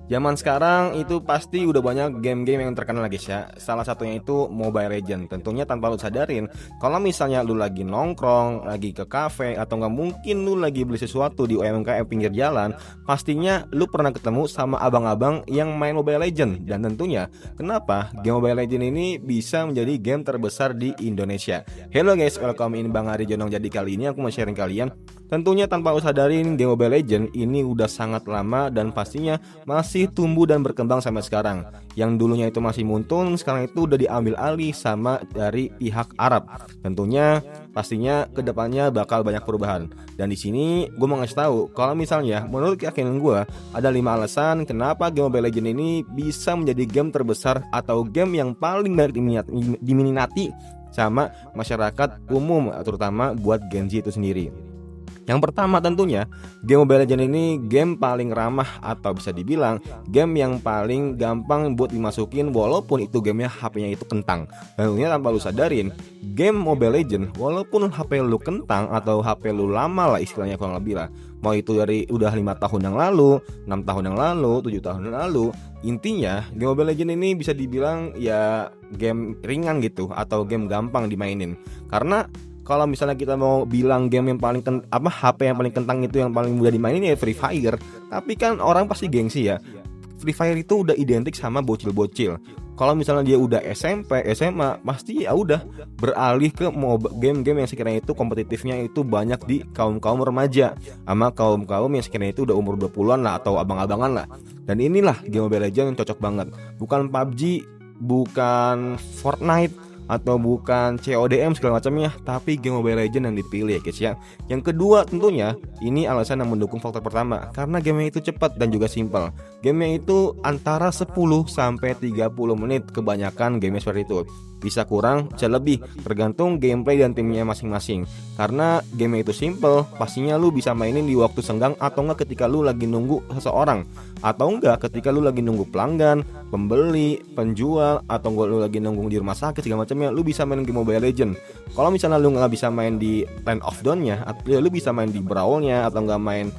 Zaman sekarang itu pasti udah banyak game-game yang terkenal guys ya. Salah satunya itu Mobile Legend. Tentunya tanpa lu sadarin, kalau misalnya lu lagi nongkrong, lagi ke kafe, atau nggak mungkin lu lagi beli sesuatu di UMKM pinggir jalan, pastinya lu pernah ketemu sama abang-abang yang main Mobile Legend. Dan tentunya kenapa game Mobile Legend ini bisa menjadi game terbesar di Indonesia. Hello guys, welcome in Bang Ari Jonong. Jadi kali ini aku mau sharing kalian. Tentunya tanpa lu sadarin, game Mobile Legend ini udah sangat lama dan pastinya masih tumbuh dan berkembang sampai sekarang. Yang dulunya itu masih muntun, sekarang itu udah diambil alih sama dari pihak Arab. Tentunya pastinya kedepannya bakal banyak perubahan. Dan di sini gue mau ngasih tahu kalau misalnya menurut keyakinan gue ada 5 alasan kenapa game Mobile Legend ini bisa menjadi game terbesar atau game yang paling banyak diminati sama masyarakat umum, terutama buat Gen Z itu sendiri. Yang pertama tentunya game Mobile Legends ini game paling ramah atau bisa dibilang game yang paling gampang buat dimasukin walaupun itu gamenya HP-nya itu kentang. Dan tentunya tanpa lu sadarin, game Mobile Legends walaupun HP lu kentang atau HP lu lama lah istilahnya kurang lebih lah, mau itu dari udah 5 tahun yang lalu, 6 tahun yang lalu, 7 tahun yang lalu, intinya game Mobile Legends ini bisa dibilang ya game ringan gitu atau game gampang dimainin. Karena kalau misalnya kita mau bilang game yang paling HP yang paling kentang itu yang paling mudah dimainin ya Free Fire. Tapi kan orang pasti gengsi ya. Free Fire itu udah identik sama bocil-bocil. Kalau misalnya dia udah SMP, SMA, pasti ya udah beralih ke game-game yang sekiranya itu kompetitifnya itu banyak di kaum-kaum remaja sama kaum-kaum yang sekiranya itu udah umur 20-an lah atau abang-abangan lah. Dan inilah game Mobile Legends yang cocok banget. Bukan PUBG, bukan Fortnite, atau bukan CODM segala macamnya, tapi game Mobile Legends yang dipilih ya guys ya. Yang kedua tentunya ini alasan yang mendukung faktor pertama, karena gamenya itu cepat dan juga simpel. Gamenya itu antara 10 sampai 30 menit kebanyakan gamenya seperti itu. Bisa kurang, bisa lebih, tergantung gameplay dan timnya masing-masing. Karena game itu simple, pastinya lu bisa mainin di waktu senggang atau enggak ketika lu lagi nunggu seseorang, atau enggak ketika lu lagi nunggu pelanggan, pembeli, penjual, atau enggak lu lagi nunggu di rumah sakit segala macamnya, lu bisa main game Mobile Legend. Kalau misalnya lu nggak bisa main di Land of Dawn-nya, ya lu bisa main di Brawl-nya atau enggak main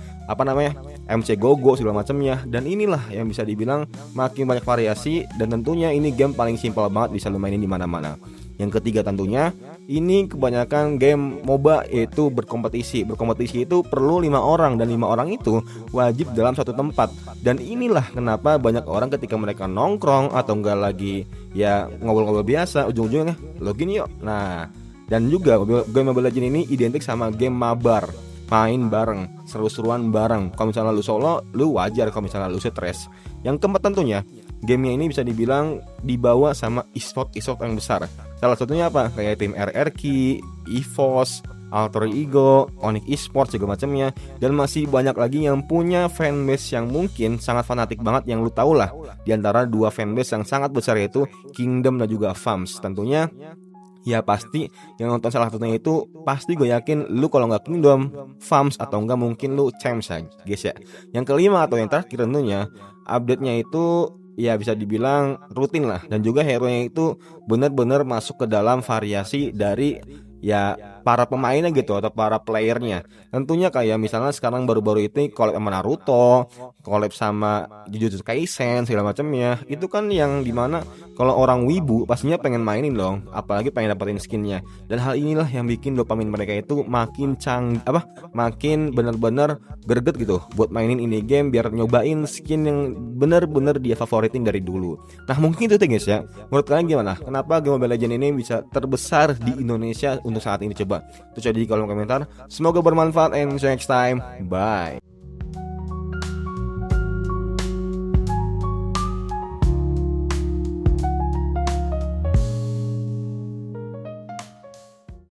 MC Gogo segala macamnya. Dan inilah yang bisa dibilang makin banyak variasi dan tentunya ini game paling simpel banget bisa lu mainin di mana-mana. Yang ketiga tentunya ini kebanyakan game MOBA yaitu berkompetisi. Berkompetisi itu perlu 5 orang dan 5 orang itu wajib dalam satu tempat. Dan inilah kenapa banyak orang ketika mereka nongkrong atau enggak lagi ya ngobrol-ngobrol biasa, ujung-ujungnya login yuk. Nah, dan juga game Mobile Legends ini identik sama game mabar, main bareng, seru-seruan bareng. Kalau misalnya lu solo, lu wajar kalau misalnya lu stres. Yang keempat tentunya, gamenya ini bisa dibilang dibawa sama e-sport yang besar. Salah satunya apa? Kayak tim RRQ, EVOS, Alter Ego, Onyx Esports segala macamnya. Dan masih banyak lagi yang punya fanbase yang mungkin sangat fanatik banget yang lu tau lah. Di antara dua fanbase yang sangat besar yaitu Kingdom dan juga FAMS. Tentunya ya pasti yang nonton salah satunya itu pasti gue yakin lu kalau nggak Kingdom, FAMS atau enggak mungkin lu Champs ya guys ya. Yang kelima atau yang terakhir tentunya update-nya itu ya bisa dibilang rutin lah. Dan juga hero-nya itu benar-benar masuk ke dalam variasi dari ya para pemainnya gitu atau para playernya. Tentunya kayak misalnya sekarang baru-baru itu collab sama Naruto, collab sama Jujutsu Kaisen segala macamnya. Itu kan yang dimana kalau orang wibu pastinya pengen mainin dong, apalagi pengen dapetin skinnya. Dan hal inilah yang bikin dopamin mereka itu makin makin bener-bener greget gitu buat mainin ini game biar nyobain skin yang bener-bener dia favoritin dari dulu. Nah mungkin itu guys ya. Menurut kalian gimana? Kenapa game Mobile Legends ini bisa terbesar di Indonesia untuk saat ini? Coba tulis di kolom komentar. Semoga bermanfaat and see you next time. Bye.